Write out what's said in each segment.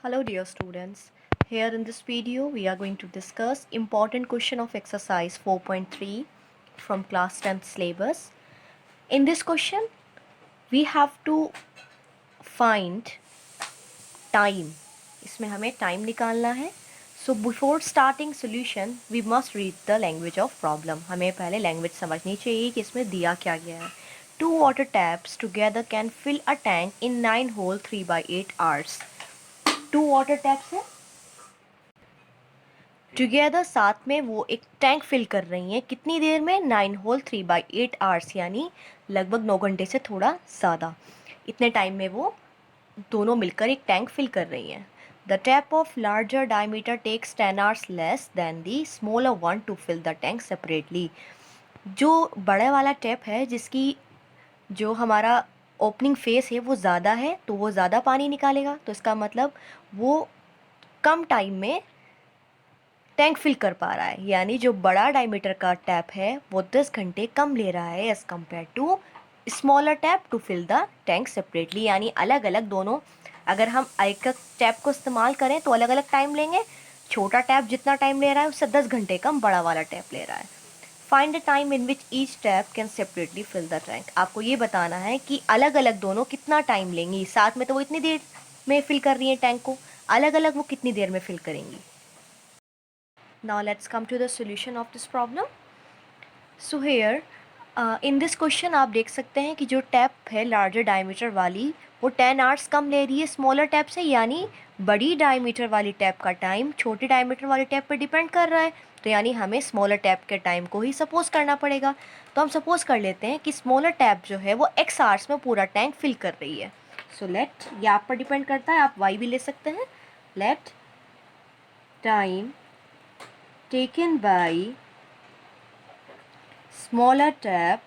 Hello dear students. Here in this video we are going to discuss important question of exercise 4.3 from class 10th syllabus. In this question we have to find time. इसमें हमें time निकालना है. So before starting solution we must read the language of problem. हमें पहले language समझनी चाहिए कि इसमें दिया क्या गया है. Two water taps together can fill a tank in 9 hole 3/8 hours. Two water taps है टुगेदर साथ में वो एक टैंक फिल कर रही हैं कितनी देर में 9 होल 3/8 आवर्स यानी लगभग 9 घंटे से थोड़ा ज़्यादा. इतने टाइम में वो दोनों मिलकर एक टैंक फिल कर रही हैं. The tap of larger diameter takes 10 hours less than the smaller one to fill the tank separately. जो बड़े वाला टैप है जिसकी जो हमारा ओपनिंग फेस है वो ज़्यादा है तो वो ज़्यादा पानी निकालेगा. तो इसका मतलब वो कम टाइम में टैंक फिल कर पा रहा है. यानी जो बड़ा डायमीटर का टैप है वो 10 घंटे कम ले रहा है as compare to smaller tap to fill the tank separately. यानी अलग अलग दोनों अगर हम एक टैप को इस्तेमाल करें तो अलग अलग टाइम लेंगे. छोटा टैप जितना टाइम ले रहा है उससे 10 घंटे कम बड़ा वाला टैप ले रहा है. Find the time in which each tap can separately fill the tank. आपको ये बताना है कि अलग अलग दोनों कितना टाइम लेंगी. साथ में तो वो इतनी देर में फिल कर रही हैं टैंक को, अलग अलग वो कितनी देर में फिल करेंगी. Now let's come to the solution of this problem. So here in this question आप देख सकते हैं कि जो टैप है लार्जर डायमीटर वाली वो 10 आवर्स कम ले रही है स्मॉलर टैप से. यानी बड़ी डायमीटर वाली टैप का टाइम छोटे डायमीटर वाली टैप पर डिपेंड कर रहा है. तो यानी हमें स्मॉलर टैप के टाइम को ही सपोज करना पड़ेगा. तो हम सपोज कर लेते हैं कि स्मॉलर टैप जो है वो x आवर्स में पूरा टैंक फिल कर रही है. सो लेट ये आप पर डिपेंड करता है, आप y भी ले सकते हैं. Let time taken by smaller tap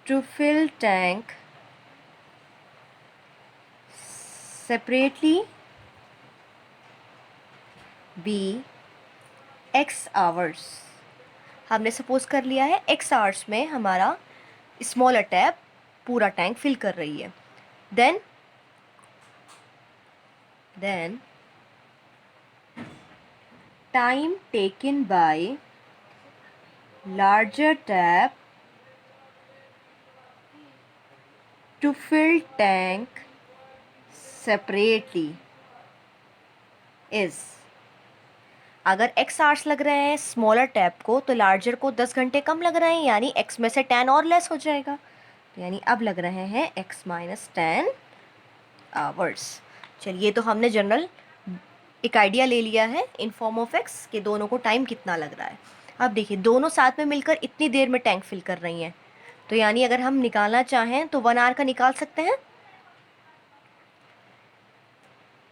to fill tank separately be x hours. हमने सपोज कर लिया है x आवर्स में हमारा स्मॉलर टैप पूरा टैंक फिल कर रही है. Then time taken by larger tap to fill tank separately is. अगर x आवर्स लग रहे हैं स्मॉलर टैप को तो लार्जर को 10 घंटे कम लग रहे हैं. यानी x में से 10 और लेस हो जाएगा. यानी अब लग रहे हैं x माइनस 10 आवर्स. चलिए तो हमने जनरल एक आइडिया ले लिया है इन फॉर्म ऑफ एक्स कि दोनों को टाइम कितना लग रहा है. अब देखिए दोनों साथ में मिलकर इतनी देर में टैंक फिल कर रही हैं. तो यानी अगर हम निकालना चाहें तो 1 आवर का निकाल सकते हैं.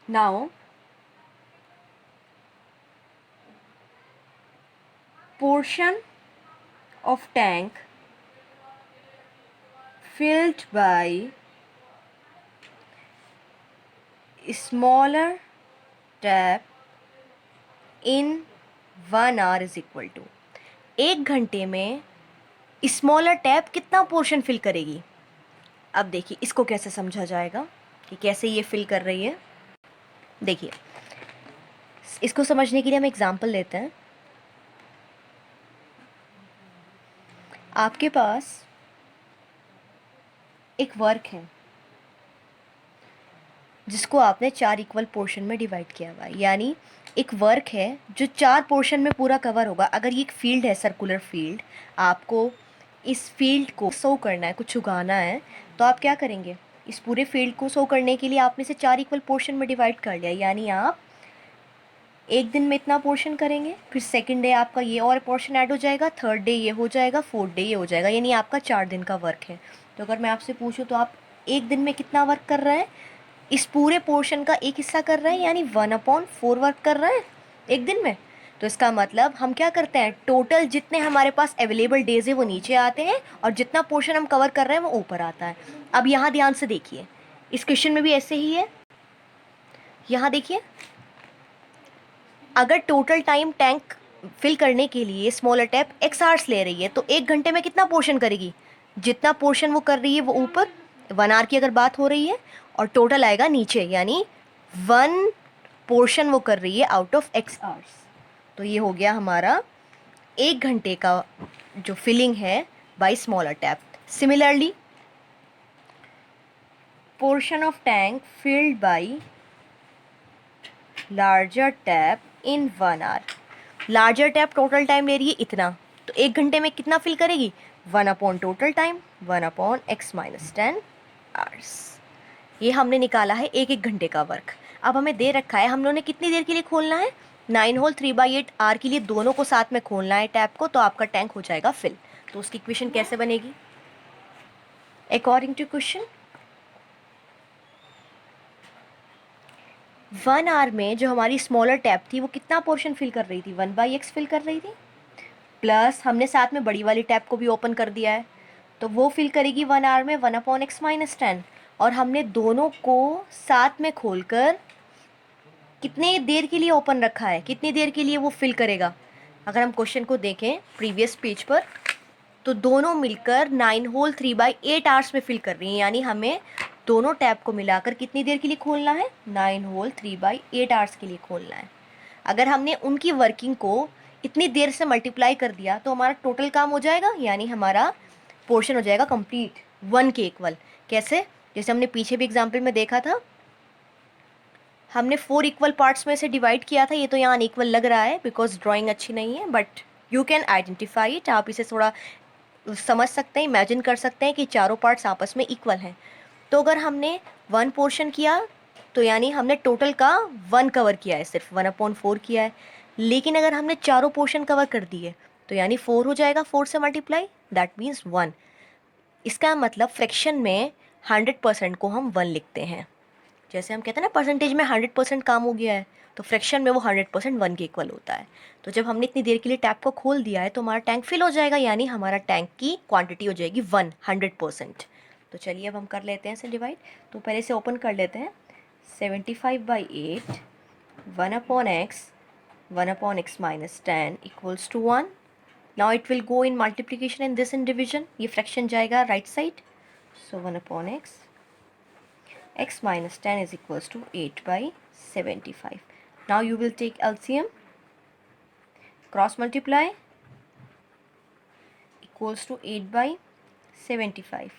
Now portion of tank filled by smaller tap in 1 hour is equal to. 1 घंटे में स्मॉलर टैप कितना पोर्शन फिल करेगी. अब देखिए इसको कैसे समझा जाएगा कि कैसे ये फिल कर रही है. देखिए इसको समझने के लिए हम एग्जांपल लेते हैं. आपके पास एक वर्क है जिसको आपने 4 इक्वल पोर्शन में डिवाइड किया हुआ है. यानी एक वर्क है जो 4 पोर्शन में पूरा कवर होगा. अगर ये एक फील्ड है सर्कुलर फील्ड, आपको इस फील्ड को शो करना है, कुछ उगाना है, तो आप क्या करेंगे. इस पूरे फील्ड को शो करने के लिए आपने इसे 4 इक्वल पोर्शन में डिवाइड कर लिया. यानी आप एक दिन में इतना पोर्शन करेंगे, फिर सेकंड डे आपका ये और पोर्शन ऐड हो जाएगा, थर्ड डे ये हो जाएगा, फोर्थ डे ये हो जाएगा. यानी आपका 4 दिन का वर्क है. तो अगर मैं आपसे पूछूं तो आप एक दिन में कितना वर्क कर रहे हैं. इस पूरे पोर्शन का एक हिस्सा कर रहे हैं यानी 1/4 वर्क कर रहे हैं एक दिन में. तो इसका मतलब हम क्या करते हैं, टोटल जितने हमारे पास अवेलेबल डेज है वो नीचे आते हैं और जितना पोर्शन हम कवर कर रहे हैं वो ऊपर आता है. अब यहाँ ध्यान से देखिए, इस क्वेश्चन में भी ऐसे ही है. यहाँ देखिए अगर टोटल टाइम टैंक फिल करने के लिए स्मॉलर टैप x आवर्स ले रही है तो 1 घंटे में कितना पोर्शन करेगी. जितना पोर्शन वो कर रही है वो ऊपर, 1 आवर की अगर बात हो रही है और टोटल आएगा नीचे, यानी 1 पोर्शन वो कर रही है आउट ऑफ x आवर्स। तो ये हो गया हमारा 1 घंटे का जो फिलिंग है by smaller tap. Similarly portion of tank filled by larger tap in 1 hour. Larger tap total time ले रही है इतना, तो 1 घंटे में कितना फिल करेगी? 1 upon total time, 1 upon x minus 10 hours. ये हमने निकाला है 1 घंटे का वर्क। अब हमें दे रखा है हम लोगों ने कितनी देर के लिए खोलना है? 9 होल 3/8 आवर के लिए दोनों को साथ में खोलना है टैप को, तो आपका टैंक हो जाएगा फिल। तो उसकी इक्वेशन कैसे बनेगी अकॉर्डिंग टू क्वेश्चन? 1 आवर में जो हमारी स्मॉलर टैप थी वो कितना पोर्शन फिल कर रही थी? 1/x फिल कर रही थी, प्लस हमने साथ में बड़ी वाली टैप को भी ओपन कर दिया है, तो वो फिल करेगी 1 आवर में 1 अपॉन x माइनस 10। और हमने दोनों को साथ में खोलकर कितने देर के लिए ओपन रखा है, कितनी देर के लिए वो फिल करेगा? अगर हम क्वेश्चन को देखें प्रीवियस पेज पर, तो दोनों मिलकर 9 होल 3/8 आवर्स में फिल कर रही हैं, यानी हमें दोनों टैप को मिलाकर कितनी देर के लिए खोलना है? 9 होल 3/8 आवर्स के लिए खोलना है। अगर हमने उनकी वर्किंग को इतनी देर से मल्टीप्लाई कर दिया तो हमारा टोटल काम हो जाएगा, यानी हमारा पोर्शन हो जाएगा कंप्लीट 1 के इक्वल। कैसे? जैसे हमने पीछे भी एग्जाम्पल में देखा था, हमने 4 इक्वल पार्ट्स में से डिवाइड किया था। ये तो यहाँ अनइक्वल लग रहा है बिकॉज ड्राइंग अच्छी नहीं है, but you can identify it. आप इसे थोड़ा समझ सकते हैं, इमेजिन कर सकते हैं कि चारों पार्ट्स आपस में इक्वल हैं। तो अगर हमने 1 पोर्शन किया तो यानी हमने टोटल का 1 कवर किया है, सिर्फ 1/4 किया है। लेकिन अगर हमने चारों पोर्शन कवर कर दिए तो यानी 4 हो जाएगा, 4 से मल्टीप्लाई, दैट मीन्स 1। इसका मतलब फ्रैक्शन में 100% को हम 1 लिखते हैं। जैसे हम कहते हैं ना परसेंटेज में 100% काम हो गया है, तो फ्रैक्शन में वो 100% 1 के इक्वल होता है। तो जब हमने इतनी देर के लिए टैप को खोल दिया है तो हमारा टैंक फिल हो जाएगा, यानी हमारा टैंक की क्वांटिटी हो जाएगी 100%। तो चलिए अब हम कर लेते हैं इसे डिवाइड। तो पहले से ओपन कर लेते हैं। 75/8 1 upon x minus 10 equals to 1। Now it will go in multiplication in this in division, ये फ्रैक्शन जाएगा right side. So 1 upon x minus 10 is equals to 8/75. Now you will take LCM, cross multiply, equals to 8/75.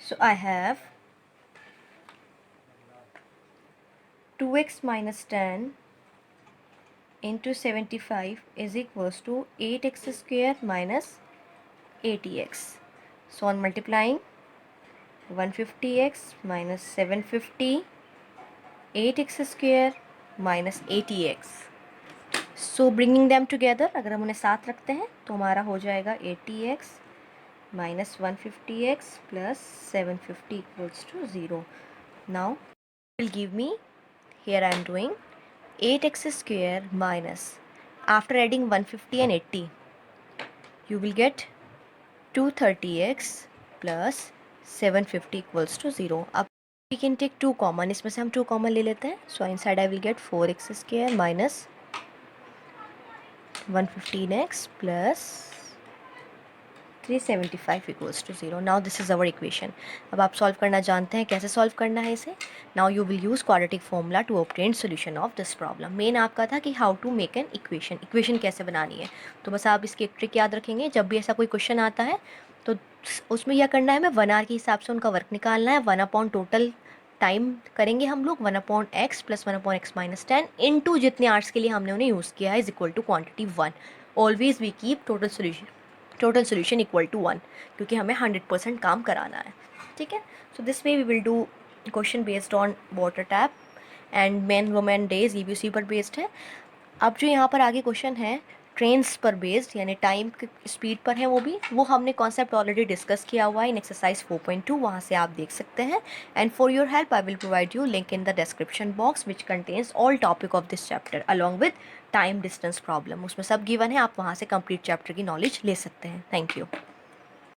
So I have 2x minus 10 into 75 is equals to 8x square minus 80x. So on multiplying, 150x minus 750, 8x square minus 80x. So bringing them together, अगर हम उन्हें साथ रखते हैं तो हमारा हो जाएगा 80x minus 150x plus 750 equals to 0. Now it will give me, here I am doing 8x square minus, after adding 150 and 80 you will get 230x plus 750 equals to 0. अब we can take 2 common, इसमें से हम 2 common ले लेते हैं. So inside I will get 4x square minus 115x plus 375 equals to 0. Now this is our equation. अब आप solve करना जानते हैं, कैसे सॉल्व करना है इसे. Now you will use quadratic formula to obtain solution of this problem. Main आपका था कि how to make an equation, equation कैसे बनानी है. तो बस आप इसकी एक ट्रिक याद रखेंगे, जब भी ऐसा कोई क्वेश्चन आता है तो उसमें यह करना है, हमें 1 आवर के हिसाब से उनका वर्क निकालना है. 1 अपॉन टोटल टाइम करेंगे हम लोग, 1 upon x plus 1 upon x minus 10 into जितने आवर्स के लिए हमने उन्हें यूज़ किया है is equal to quantity 1. Always we keep total solution equal to 1, क्योंकि हमें 100% काम कराना है. ठीक है. So this way we will do question based on water tap and men women days, EBC पर बेस्ड है. अब जो यहाँ पर आगे क्वेश्चन है ट्रेन्स पर बेस्ड, यानी टाइम की स्पीड पर है, वो हमने कॉन्सेप्ट ऑलरेडी डिस्कस किया हुआ है इन एक्सरसाइज 4.2, वहाँ से आप देख सकते हैं. And for your help I will provide you link in the description box which contains all topic of this chapter along with time distance problem. उसमें सब गिवन है, आप वहाँ से कंप्लीट चैप्टर की नॉलेज ले सकते हैं. Thank you.